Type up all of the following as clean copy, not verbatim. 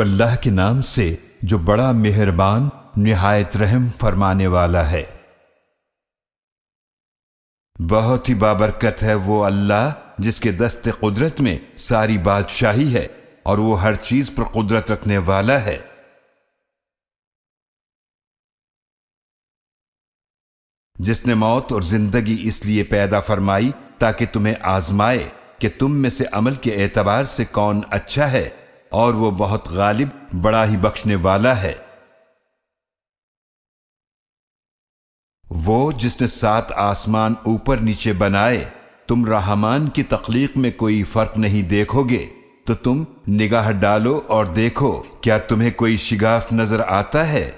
اللہ کے نام سے جو بڑا مہربان نہایت رحم فرمانے والا ہے۔ بہت ہی بابرکت ہے وہ اللہ جس کے دست قدرت میں ساری بادشاہی ہے اور وہ ہر چیز پر قدرت رکھنے والا ہے۔ جس نے موت اور زندگی اس لیے پیدا فرمائی تاکہ تمہیں آزمائے کہ تم میں سے عمل کے اعتبار سے کون اچھا ہے، اور وہ بہت غالب بڑا ہی بخشنے والا ہے۔ وہ جس نے 7 آسمان اوپر نیچے بنائے، تم رحمان کی تخلیق میں کوئی فرق نہیں دیکھو گے تو تم نگاہ ڈالو اور دیکھو کیا تمہیں کوئی شگاف نظر آتا ہے؟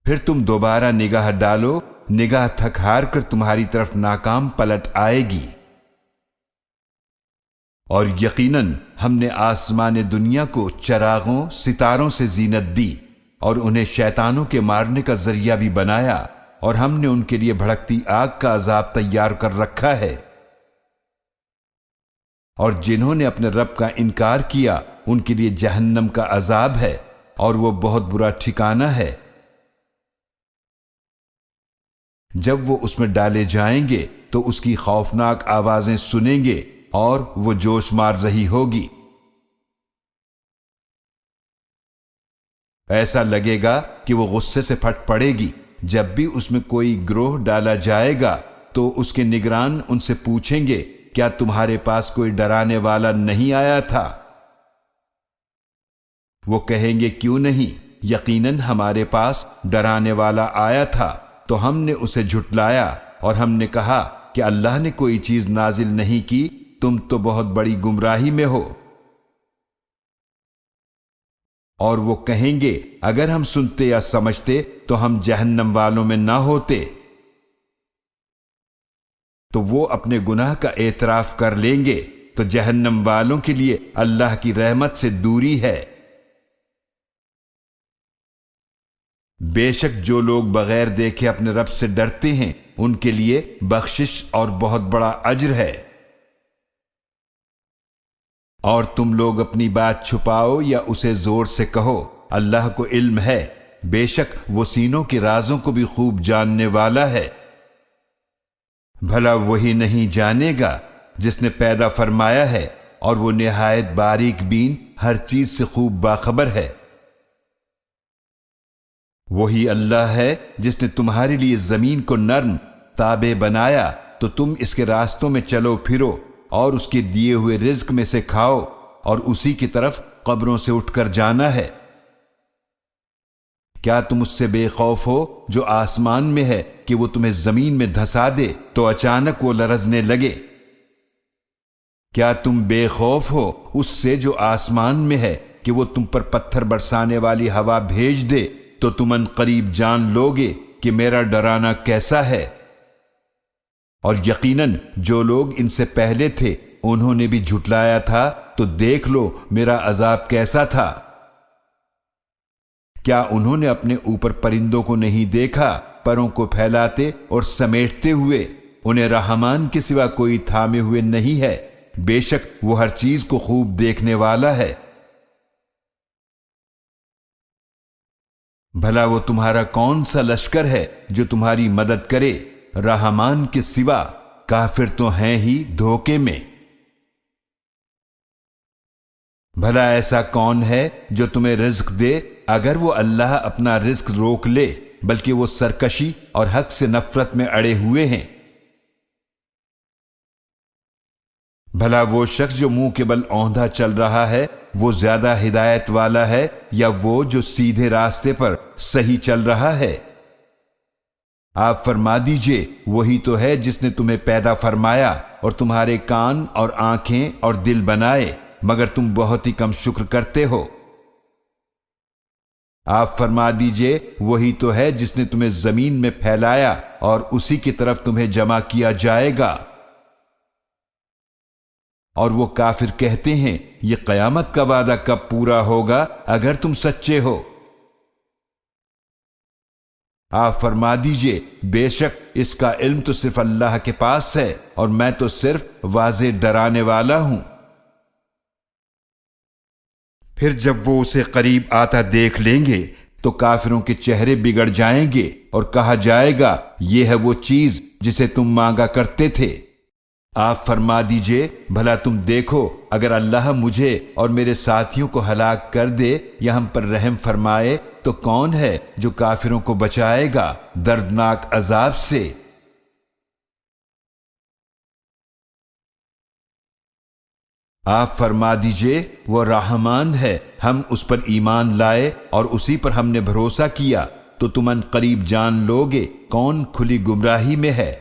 پھر تم دوبارہ نگاہ ڈالو، نگاہ تھک ہار کر تمہاری طرف ناکام پلٹ آئے گی۔ اور یقیناً ہم نے آسمان دنیا کو چراغوں ستاروں سے زینت دی اور انہیں شیطانوں کے مارنے کا ذریعہ بھی بنایا، اور ہم نے ان کے لیے بھڑکتی آگ کا عذاب تیار کر رکھا ہے۔ اور جنہوں نے اپنے رب کا انکار کیا ان کے لیے جہنم کا عذاب ہے، اور وہ بہت برا ٹھکانہ ہے۔ جب وہ اس میں ڈالے جائیں گے تو اس کی خوفناک آوازیں سنیں گے اور وہ جوش مار رہی ہوگی۔ ایسا لگے گا کہ وہ غصے سے پھٹ پڑے گی۔ جب بھی اس میں کوئی گروہ ڈالا جائے گا تو اس کے نگران ان سے پوچھیں گے کیا تمہارے پاس کوئی ڈرانے والا نہیں آیا تھا؟ وہ کہیں گے کیوں نہیں، یقیناً ہمارے پاس ڈرانے والا آیا تھا تو ہم نے اسے جھٹلایا، اور ہم نے کہا کہ اللہ نے کوئی چیز نازل نہیں کی، تم تو بہت بڑی گمراہی میں ہو۔ اور وہ کہیں گے اگر ہم سنتے یا سمجھتے تو ہم جہنم والوں میں نہ ہوتے۔ تو وہ اپنے گناہ کا اعتراف کر لیں گے تو جہنم والوں کے لیے اللہ کی رحمت سے دوری ہے۔ بے شک جو لوگ بغیر دیکھے اپنے رب سے ڈرتے ہیں ان کے لیے بخشش اور بہت بڑا اجر ہے۔ اور تم لوگ اپنی بات چھپاؤ یا اسے زور سے کہو، اللہ کو علم ہے، بے شک وہ سینوں کے رازوں کو بھی خوب جاننے والا ہے۔ بھلا وہی نہیں جانے گا جس نے پیدا فرمایا ہے اور وہ نہایت باریک بین ہر چیز سے خوب باخبر ہے۔ وہی اللہ ہے جس نے تمہارے لیے زمین کو نرم تابع بنایا تو تم اس کے راستوں میں چلو پھرو اور اس کے دیے ہوئے رزق میں سے کھاؤ، اور اسی کی طرف قبروں سے اٹھ کر جانا ہے۔ کیا تم اس سے بے خوف ہو جو آسمان میں ہے کہ وہ تمہیں زمین میں دھسا دے تو اچانک وہ لرزنے لگے؟ کیا تم بے خوف ہو اس سے جو آسمان میں ہے کہ وہ تم پر پتھر برسانے والی ہوا بھیج دے تو تم ان قریب جان لوگے کہ میرا ڈرانا کیسا ہے؟ اور یقیناً جو لوگ ان سے پہلے تھے انہوں نے بھی جھٹلایا تھا، تو دیکھ لو میرا عذاب کیسا تھا۔ کیا انہوں نے اپنے اوپر پرندوں کو نہیں دیکھا پروں کو پھیلاتے اور سمیٹتے ہوئے؟ انہیں رحمان کے سوا کوئی تھامے ہوئے نہیں ہے، بے شک وہ ہر چیز کو خوب دیکھنے والا ہے۔ بھلا وہ تمہارا کون سا لشکر ہے جو تمہاری مدد کرے؟ رحمان کے سوا کافر تو ہیں ہی دھوکے میں۔ بھلا ایسا کون ہے جو تمہیں رزق دے اگر وہ اللہ اپنا رزق روک لے، بلکہ وہ سرکشی اور حق سے نفرت میں اڑے ہوئے ہیں۔ بھلا وہ شخص جو منہ کے بل اوندھا چل رہا ہے وہ زیادہ ہدایت والا ہے یا وہ جو سیدھے راستے پر صحیح چل رہا ہے؟ آپ فرما دیجئے وہی تو ہے جس نے تمہیں پیدا فرمایا اور تمہارے کان اور آنکھیں اور دل بنائے، مگر تم بہت ہی کم شکر کرتے ہو۔ آپ فرما دیجئے وہی تو ہے جس نے تمہیں زمین میں پھیلایا اور اسی کی طرف تمہیں جمع کیا جائے گا۔ اور وہ کافر کہتے ہیں یہ قیامت کا وعدہ کب پورا ہوگا اگر تم سچے ہو؟ آپ فرما دیجئے بے شک اس کا علم تو صرف اللہ کے پاس ہے اور میں تو صرف واضح ڈرانے والا ہوں۔ پھر جب وہ اسے قریب آتا دیکھ لیں گے تو کافروں کے چہرے بگڑ جائیں گے اور کہا جائے گا یہ ہے وہ چیز جسے تم مانگا کرتے تھے۔ آپ فرما دیجئے بھلا تم دیکھو اگر اللہ مجھے اور میرے ساتھیوں کو ہلاک کر دے یا ہم پر رحم فرمائے تو کون ہے جو کافروں کو بچائے گا دردناک عذاب سے۔ آپ فرما دیجئے وہ رحمان ہے، ہم اس پر ایمان لائے اور اسی پر ہم نے بھروسہ کیا تو تم ان قریب جان لوگے کون کھلی گمراہی میں ہے۔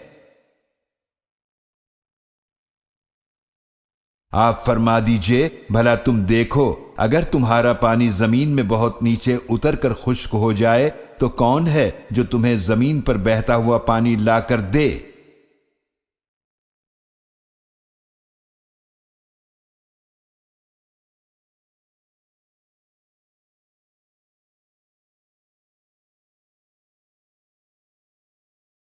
آپ فرما دیجئے بھلا تم دیکھو اگر تمہارا پانی زمین میں بہت نیچے اتر کر خشک ہو جائے تو کون ہے جو تمہیں زمین پر بہتا ہوا پانی لا کر دے۔